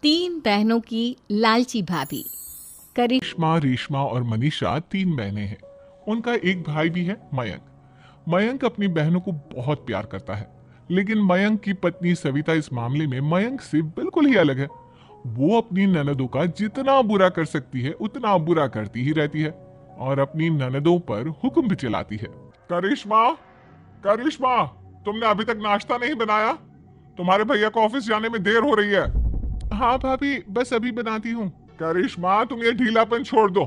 तीन बहनों की लालची भाभी। रेशमा, रेशमा और मनीषा तीन बहनें हैं। उनका एक भाई भी है, मयंक। मयंक अपनी बहनों को बहुत प्यार करता है, लेकिन मयंक की पत्नी सविता इस मामले में मयंक से बिल्कुल ही अलग है। वो अपनी ननदों का जितना बुरा कर सकती है उतना बुरा करती ही रहती है और अपनी ननदों पर हुक्म भी चलाती है। करिश्मा, करिश्मा, तुमने अभी तक नाश्ता नहीं बनाया? तुम्हारे भैया को ऑफिस जाने में देर हो रही है। हाँ भाभी, बस अभी बनाती हूँ। करिश्मा, तुम ये ढीलापन छोड़ दो।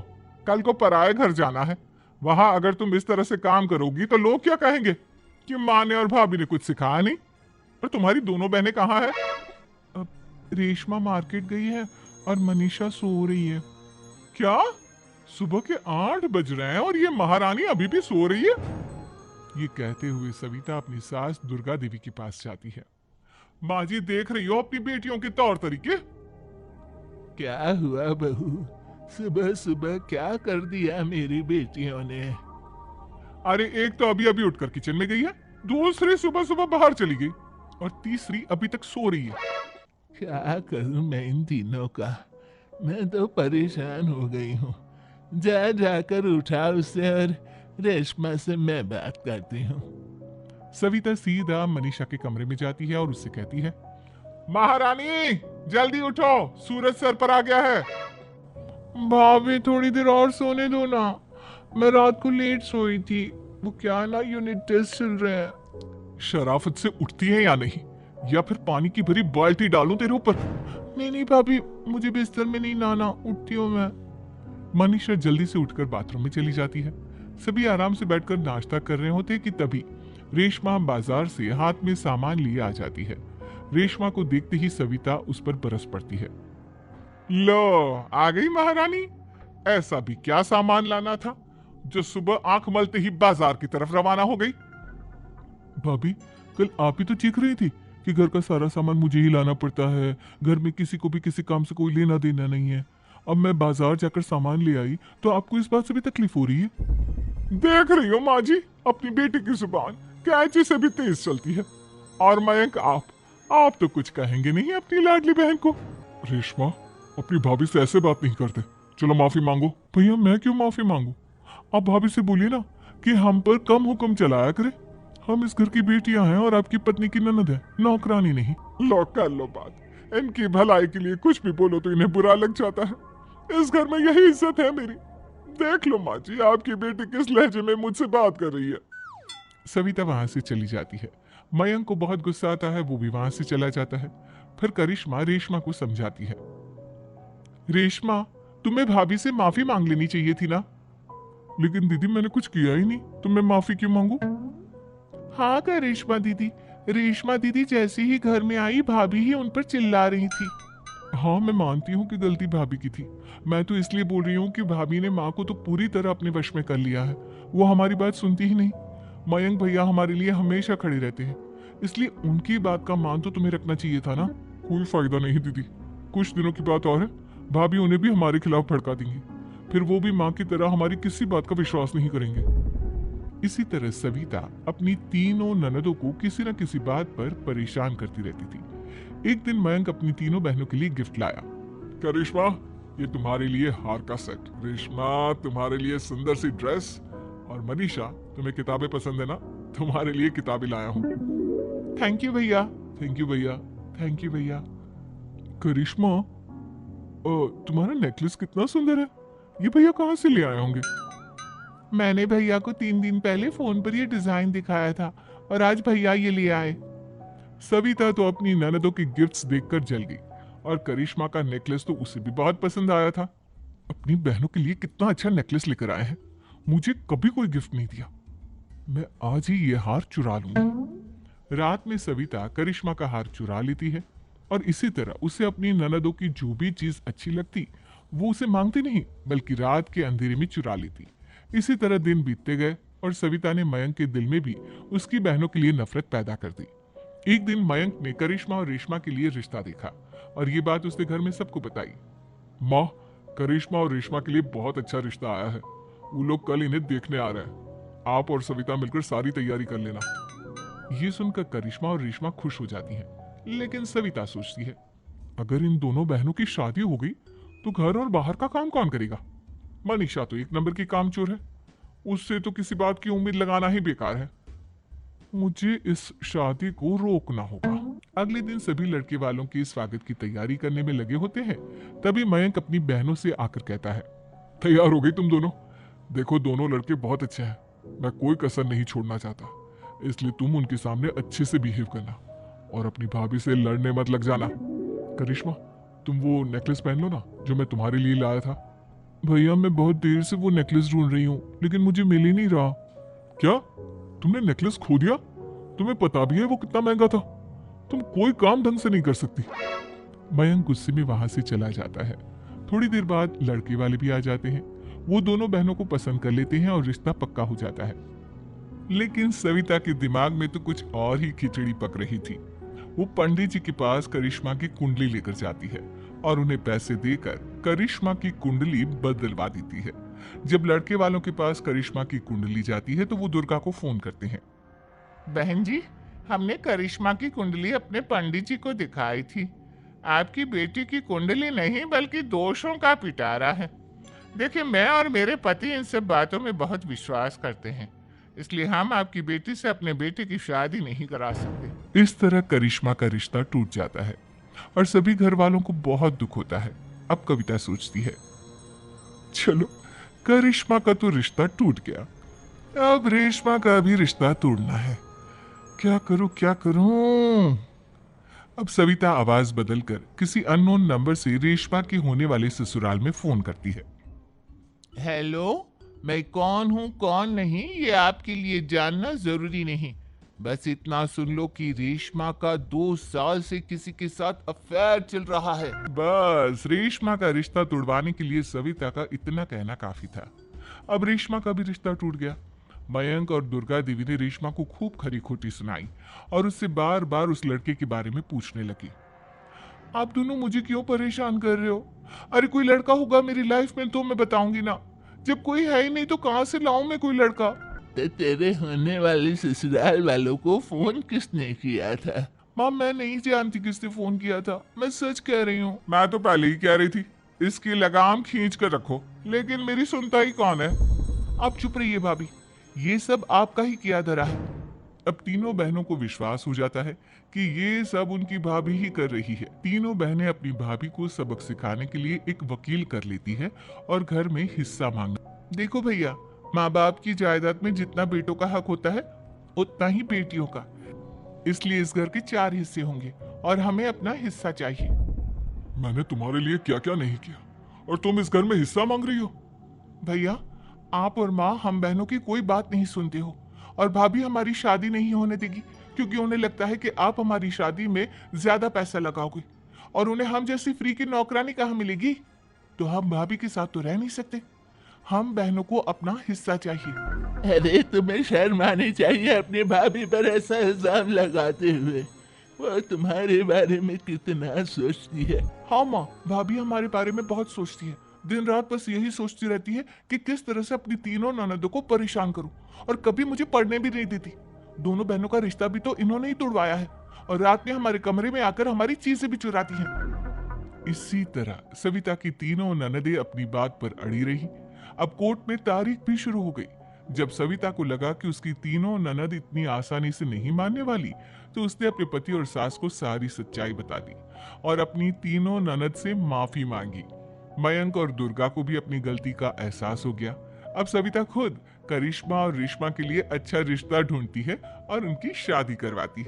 कल को पराये घर जाना है। वहां अगर तुम इस तरह से काम करोगी तो लोग क्या कहेंगे कि माँ ने और भाभी ने कुछ सिखाया नहीं। और तुम्हारी दोनों बहनें कहाँ है? अब रेशमा मार्केट गई है और मनीषा सो रही है। क्या? सुबह के 8 बज रहे हैं और ये महारानी अभी भी सो रही है? ये कहते हुए सविता अपनी सास दुर्गा देवी के पास जाती है। माँ जी, देख रही हो अपनी बेटियों के तौर तरीके? क्या हुआ बहू, सुबह सुबह क्या कर दिया मेरी बेटियों ने? अरे एक तो अभी अभी उठकर किचन में गई है, दूसरी सुबह सुबह बाहर चली गई और तीसरी अभी तक सो रही है। क्या करूं मैं इन तीनों का? मैं तो परेशान हो गई हूँ। जा जाकर उठा उसे और रेशमा से मैं बात करती हूँ। सविता सीधा मनीषा के कमरे में जाती है और उससे कहती है, महारानी जल्दी उठो, सूरज सर पर आ गया है। भाभी थोड़ी देर और सोने दो ना, मैं रात को लेट सोई थी। वो क्या है ना, यूनिट टेस्ट चल रहे हैं। शराफत से उठती है या नहीं, या फिर पानी की भरी बाल्टी डालूं तेरे ऊपर? नहीं नहीं भाभी, मुझे बिस्तर में नहीं नहाना, उठती हूँ मैं। मनीषा जल्दी से उठकर बाथरूम में चली जाती है। सभी आराम से बैठकर नाश्ता कर रहे होते कि तभी रेशमा बाजार से हाथ में सामान लिए आ जाती है। रेशमा को देखते ही सविता उस पर बरस पड़ती है। लो, आ गई महारानी। ऐसा भी क्या सामान लाना था जो सुबह आंख मलते ही बाजार की तरफ रवाना हो गई? भाभी, कल आप ही तो चीख रही थी कि घर का सारा सामान मुझे ही लाना पड़ता है, घर में किसी को भी किसी काम से कोई लेना देना नहीं है। अब मैं बाजार जाकर सामान ले आई तो आपको इस बात से भी तकलीफ हो रही है? देख रही हो माँ जी, अपनी बेटी की जुबान कैंची से भी तेज चलती है। और मयंक, आप तो कुछ कहेंगे नहीं अपनी लाडली बहन को। रेशमा, अपनी भाभी से ऐसे बात नहीं करते। चलो माफी मांगो। भैया, मैं क्यों माफी मांगू? आप भाभी से बोलिए ना कि हम पर कम हुक्म चलाया करे। हम इस घर की बेटियां हैं और आपकी पत्नी की ननद है, नौकरानी नहीं। लो कर लो बात। इनकी भलाई के लिए कुछ भी बोलो तो इन्हें बुरा लग जाता है। इस घर में यही इज्जत है मेरी। देख लो माँ जी, आपकी बेटी किस लहजे में मुझसे बात कर रही है। सविता वहां से चली जाती है। मयंक को बहुत गुस्सा आता है, वो भी वहां से चला जाता है। फिर करिश्मा रेशमा को समझाती है। रेशमा, तुम्हें भाभी से माफी मांग लेनी चाहिए थी ना। लेकिन दीदी, मैंने कुछ किया ही नहीं, तो मैं माफी क्यों मांगू? हाँ करिश्मा दीदी, रेशमा दीदी जैसे ही घर में आई भाभी ही उन पर चिल्ला रही थी। हाँ, मैं मानती हूँ कि गलती भाभी की थी। मैं तो इसलिए बोल रही हूँ कि भाभी ने माँ को तो पूरी तरह अपने वश में कर लिया है। वो हमारी बात सुनती ही नहीं। मयंक भैया हमारे लिए हमेशा खड़े रहते हैं, इसलिए उनकी बात का मान तो तुम्हें रखना चाहिए था ना। कोई फायदा नहीं दीदी, कुछ दिनों की बात और है, भाभी उन्हें भी हमारे खिलाफ भड़का देंगी। फिर वो भी माँ की तरह हमारी किसी बात का विश्वास नहीं करेंगे। इसी तरह सविता अपनी तीनों ननदों को किसी न किसी बात पर परेशान करती रहती थी। एक दिन मयंक अपनी तीनों बहनों के लिए गिफ्ट लाया। क्या रेशमा, ये तुम्हारे लिए हार का सेट। रेशमा, तुम्हारे लिए सुंदर सी ड्रेस। और मनीषा, तुम्हें किताबें पसंद है ना, तुम्हारे लिए किताबें लाया हूँ। थैंक यू भैया। थैंक यू भैया। थैंक यू भैया। करिश्मा, तुम्हारा नेकलेस कितना सुंदर है। ये भैया कहाँ से ले आए होंगे? मैंने भैया को 3 दिन पहले फोन पर ये डिजाइन दिखाया था और आज भैया ये ले आए। सविता तो अपनी ननदों की गिफ्ट्स देखकर जल गई और करिश्मा का नेकलेस तो उसे भी बहुत पसंद आया था। अपनी बहनों के लिए कितना अच्छा नेकलेस लेकर आए हैं, मुझे कभी कोई गिफ्ट नहीं दिया। मैं आज ही ये हार चुरा लूंगी। रात में सविता करिश्मा का हार चुरा लेती है और इसी तरह उसे अपनी ननदों की जो भी चीज अच्छी लगती वो उसे मांगती नहीं, बल्कि रात के अंधेरे में चुरा लेती। इसी तरह दिन बीतते गए और सविता ने मयंक के दिल में भी उसकी बहनों के लिए नफरत पैदा कर दी। एक दिन मयंक ने करिश्मा और रेशमा के लिए रिश्ता देखा और ये बात उसने घर में सबको बताई। माँ, करिश्मा और रेशमा के लिए बहुत अच्छा रिश्ता आया है। वो लोग कल इन्हें देखने आ रहे हैं। आप और सविता मिलकर सारी तैयारी कर लेना। ये सुनकर करिश्मा और रेशमा खुश हो जाती हैं, लेकिन सविता सोचती है, अगर इन दोनों बहनों की शादी हो गई तो घर और बाहर का काम कौन करेगा? मनीषा तो एक नंबर की कामचोर है, उससे तो किसी बात की उम्मीद लगाना ही बेकार है। मुझे इस शादी को रोकना होगा। अगले दिन सभी लड़के वालों के स्वागत की तैयारी करने में लगे होते हैं। तभी मयंक अपनी बहनों से आकर कहता है, तैयार हो गई तुम दोनों? देखो दोनों लड़के बहुत अच्छे हैं, मैं कोई कसर नहीं छोड़ना चाहता, इसलिए तुम उनके सामने अच्छे से बिहेव करना और अपनी भाभी से लड़ने मत लग जाना। करिश्मा, तुम वो नेकलेस पहन लो ना जो मैं तुम्हारे लिए लाया था। भैया मैं बहुत देर से वो नेकलेस ढूंढ रही हूँ लेकिन मुझे मिल ही नहीं रहा। क्या तुमने नेकलेस खो दिया? तुम्हें पता भी है वो कितना महंगा था? तुम कोई काम ढंग से नहीं कर सकती। मयंक गुस्से में वहां से चला जाता है। थोड़ी देर बाद लड़के वाले भी आ जाते हैं। वो दोनों बहनों को पसंद कर लेते हैं और रिश्ता पक्का हो जाता है। लेकिन सविता के दिमाग में तो कुछ और ही खिचड़ी पक रही थी। वो पंडित जी के पास करिश्मा की कुंडली लेकर जाती है और उन्हें पैसे देकर करिश्मा की कुंडली बदलवा देती है। जब लड़के वालों के पास करिश्मा की कुंडली जाती है तो वो दुर्गा को फोन करते हैं। बहन जी, हमने करिश्मा की कुंडली अपने पंडित जी को दिखाई थी। आपकी बेटी की कुंडली नहीं बल्कि दोषों का पिटारा है। देखिए, मैं और मेरे पति इन सब बातों में बहुत विश्वास करते हैं, इसलिए हम आपकी बेटी से अपने बेटे की शादी नहीं करा सकते। इस तरह करिश्मा का रिश्ता टूट जाता है और सभी घर वालों को बहुत दुख होता है। अब कविता सोचती है, चलो करिश्मा का तो रिश्ता टूट गया, अब रेशमा का भी रिश्ता तोड़ना है। क्या करूं क्या करूं? अब सविता आवाज बदलकर किसी अननोन नंबर से रेशमा के होने वाले ससुराल में फोन करती है। हेलो, मैं कौन हूँ कौन नहीं ये आपके लिए जानना जरूरी नहीं, बस इतना सुन लो कि रेशमा का 2 साल से किसी के साथ अफेयर चल रहा है। बस रेशमा का रिश्ता तोड़वाने के लिए सविता का इतना कहना काफी था। अब रेशमा का भी रिश्ता टूट गया। मयंक और दुर्गा देवी ने रेशमा को खूब खरी खोटी सुनाई और उससे बार बार उस लड़के के बारे में पूछने लगी। आप दोनों मुझे क्यों परेशान कर रहे हो? अरे कोई लड़का होगा मेरी लाइफ में तो मैं बताऊंगी ना, जब कोई है ही नहीं तो कहां से लाऊं मैं कोई लड़का? तो तेरे होने वाले ससुराल वालों को फोन किसने किया था? माँ मैं नहीं जानती किसने फोन किया था, मैं सच कह रही हूँ। मैं तो पहले ही कह रही थी इसकी लगाम खींच कर रखो, लेकिन मेरी सुनता ही कौन है। आप चुप रहिए भाभी, ये सब आपका ही किया धरा है। अब तीनों बहनों को विश्वास हो जाता है कि ये सब उनकी भाभी ही कर रही है। तीनों बहनें अपनी भाभी को सबक सिखाने के लिए एक वकील कर लेती है और घर में हिस्सा मांग। देखो भैया, माँ बाप की जायदाद में जितना बेटों का हक होता है उतना ही बेटियों का, इसलिए इस घर के 4 हिस्से होंगे और हमें अपना हिस्सा चाहिए। मैंने तुम्हारे लिए क्या क्या नहीं किया और तुम इस घर में हिस्सा मांग रही हो? भैया, आप और माँ हम बहनों की कोई बात नहीं सुनते हो और भाभी हमारी शादी नहीं होने देगी क्योंकि उन्हें लगता है कि आप हमारी शादी में ज्यादा पैसा लगाओगे और उन्हें हम जैसी फ्री की नौकरानी कहाँ मिलेगी। तो हम भाभी के साथ तो रह नहीं सकते, हम बहनों को अपना हिस्सा चाहिए। अरे तुम्हें शर्म आनी चाहिए अपनी भाभी पर ऐसा इल्जाम लगाते हुए। वो तुम्हारे बारे में कितना सोचती है। हाँ माँ, भाभी हमारे बारे में बहुत सोचती है, दिन रात बस यही सोचती रहती है कि किस तरह से अपनी तीनों ननदों को परेशान करूं और कभी मुझे पढ़ने भी नहीं देती। दोनों बहनों का रिश्ता भी तो इन्होंने ही तोड़वाया है और रात में हमारे कमरे में आकर हमारी चीजें भी चुराती हैं। इसी तरह सविता की तीनों ननदें अपनी बात पर अड़ी रही। अब कोर्ट में तारीख भी शुरू हो गई। जब सविता को लगा कि उसकी तीनों ननद इतनी आसानी से नहीं मानने वाली, तो उसने अपने पति और सास को सारी सच्चाई बता दी और अपनी तीनों ननद से माफी मांगी। मयंक और दुर्गा को भी अपनी गलती का एहसास हो गया। अब सविता खुद करिश्मा और रेशमा के लिए अच्छा रिश्ता ढूंढती है और उनकी शादी करवाती है।